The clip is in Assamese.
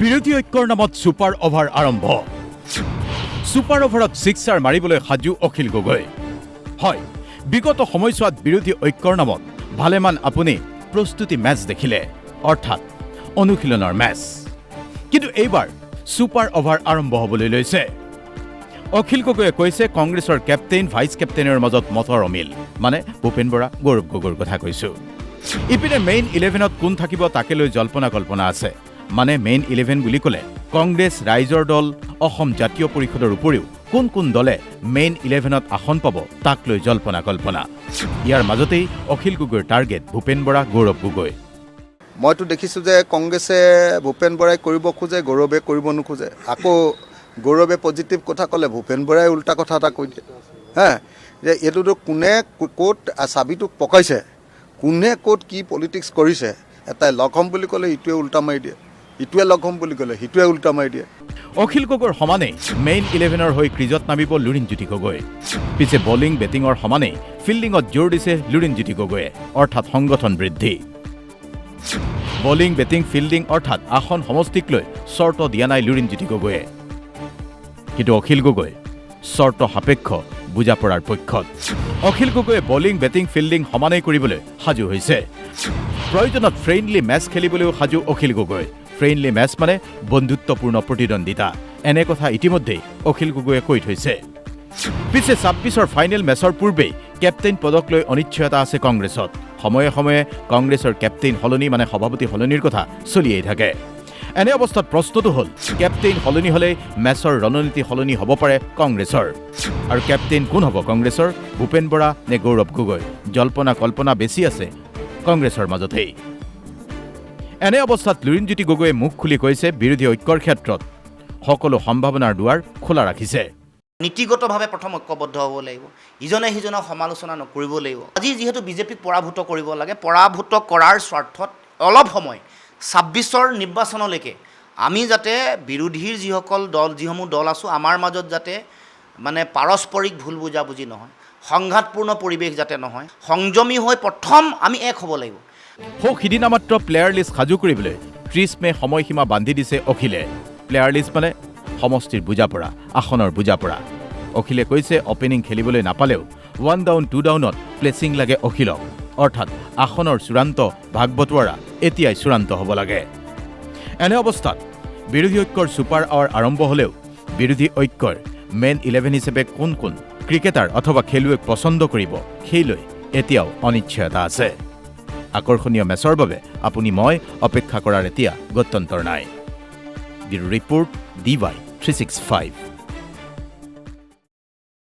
বিৰোধী ঐক্যৰ নামত ছুপাৰ অভাৰ আৰম্ভ। ছুপাৰ অভাৰত ছিক্সাৰ মাৰিবলৈ সাজু অখিল গগৈ। হয়, বিগত সময়ছোৱাত বিৰোধী ঐক্যৰ নামত ভালেমান আপুনি প্ৰস্তুতি মেচ দেখিলে, অৰ্থাৎ অনুশীলনৰ মেচ। কিন্তু এইবাৰ ছুপাৰ অভাৰ আৰম্ভ হ'বলৈ লৈছে। অখিল গগৈয়ে কৈছে কংগ্ৰেছৰ কেপ্টেইন ভাইচ কেপ্টেইনৰ মাজত মতৰ অমিল, মানে ভূপেন বৰা গৌৰৱ গগৈৰ কথা কৈছোঁ। ইপিনে মেইন 11ত কোন থাকিব তাকে লৈ জল্পনা কল্পনা আছে। মানে মেইন 11 বুলি ক'লে কংগ্ৰেছ, ৰাইজৰ দল, অসম জাতীয় পৰিষদৰ উপৰিও কোন কোন দলে মেইন 11ত আসন পাব তাক লৈ জল্পনা কল্পনা। ইয়াৰ মাজতেই অখিল গগৈৰ টাৰ্গেট ভূপেন বৰা গৌৰৱ গগৈ। মইতো দেখিছোঁ যে কংগ্ৰেছে ভূপেন বৰাই কৰিব খোজে, গৌৰৱে কৰিব নোখোজে। আকৌ গৌৰৱে পজিটিভ কথা ক'লে ভূপেন বৰাই উল্টা কথা এটা কৈ দিয়ে। যে এইটোতো কোনে ক'ত চাবিটো পকাইছে, কোনে ক'ত কি পলিটিক্স কৰিছে, এটাই লগ হ'ম বুলি ক'লে ইটোৱে উল্টা মাৰি দিয়ে, ইটোৱে লগ হ'ম বুলি ক'লে সিটোৱে উল্টা মাৰি দিয়ে। অখিল গগৈৰ সমানেই মেইন 11ৰ হৈ ক্ৰিজত নামিব লুৰিণজ্যোতি গগৈ। পিছে বলিং বেটিঙৰ সমানেই ফিল্ডিঙত জোৰ দিছে লুৰিণজ্যোতি গগৈয়ে, অৰ্থাৎ সংগঠন বৃদ্ধি। বলিং, বেটিং, ফিল্ডিং অৰ্থাৎ আসন সমষ্টিক লৈ চৰ্ত দিয়া নাই লুৰিণজ্যোতি গগৈয়ে। কিন্তু অখিল গগৈ চৰ্ত সাপেক্ষ বুজা পৰাৰ পক্ষত। অখিল গগৈয়ে বলিং, বেটিং, ফিল্ডিং সমানেই কৰিবলৈ সাজু হৈছে। প্ৰয়োজনত ফ্ৰেণ্ডলি মেচ খেলিবলৈও সাজু অখিল গগৈ। ফ্ৰেণ্ডলি মেচ মানে বন্ধুত্বপূৰ্ণ প্ৰতিদ্বন্দ্বিতা, এনে কথা ইতিমধ্যেই অখিল গগৈয়ে কৈ থৈছে। পিছে 26ৰ ফাইনেল মেচৰ পূৰ্বেই কেপ্টেইন পদক লৈ অনিশ্চয়তা আছে কংগ্ৰেছত। সময়ে সময়ে কংগ্ৰেছৰ কেপ্টেইন সলনি মানে সভাপতি সলনিৰ কথা চলিয়েই থাকে। এনে অৱস্থাত প্ৰশ্নটো হ'ল কেপ্টেইন সলনি হ'লে মেচৰ ৰণনীতি সলনি হ'ব পাৰে কংগ্ৰেছৰ। আৰু কেপ্টেইন কোন হ'ব কংগ্ৰেছৰ, ভূপেন বৰা নে গৌৰৱ গগৈ? জল্পনা কল্পনা বেছি আছে কংগ্ৰেছৰ মাজতেই। এনে অৱস্থাত লুৰিণজ্যোতি গগৈয়ে মুখ খুলি কৈছে বিৰোধী ঐক্যৰ ক্ষেত্ৰত সকলো সম্ভাৱনাৰ দুৱাৰ খোলা ৰাখিছে। নীতিগতভাৱে প্ৰথম ঐক্যবদ্ধ হ'ব লাগিব, ইজনে সিজনক সমালোচনা নকৰিব লাগিব। আজি যিহেতু বিজেপিক পৰাভূত কৰিব লাগে, পৰাভূত কৰাৰ স্বাৰ্থত অলপ সময় 26ৰ নিৰ্বাচনলৈকে আমি যাতে বিৰোধীৰ যিসমূহ দল আছোঁ আমাৰ মাজত যাতে মানে পাৰস্পৰিক ভুল বুজাবুজি নহয়, সংঘাতপূৰ্ণ পৰিৱেশ যাতে নহয়, সংযমী হৈ প্ৰথম আমি এক হ'ব লাগিব। সিদিনা মাত্ৰ প্লেয়াৰ লিষ্ট সাজু কৰিবলৈ 30 মে সময়সীমা বান্ধি দিছে অখিলে। প্লেয়াৰ লিষ্ট মানে সমষ্টিৰ বুজা পৰা, আসনৰ বুজা পৰা। অখিলে কৈছে অপেনিং খেলিবলৈ নাপালেও 1 ডাউন 2 ডাউনত প্লেচিং লাগে অখিলক, অৰ্থাৎ আসনৰ চূড়ান্ত ভাগ বটোৱাৰা এতিয়াই চূড়ান্ত হ'ব লাগে। এনে অৱস্থাত বিৰোধী ঐক্যৰ ছুপাৰ আৱাৰ আৰম্ভ হ'লেও বিৰোধী ঐক্যৰ মেইন 11 হিচাপে কোন কোন ক্ৰিকেটাৰ অথবা খেলুৱৈক পচন্দ কৰিব সেই লৈ এতিয়াও অনিশ্চয়তা আছে। আকৰ্ষণীয় মেচৰ বাবে আপুনি মই অপেক্ষা কৰাৰ এতিয়া গত্যন্তৰ নাই। Bureau report DY 365।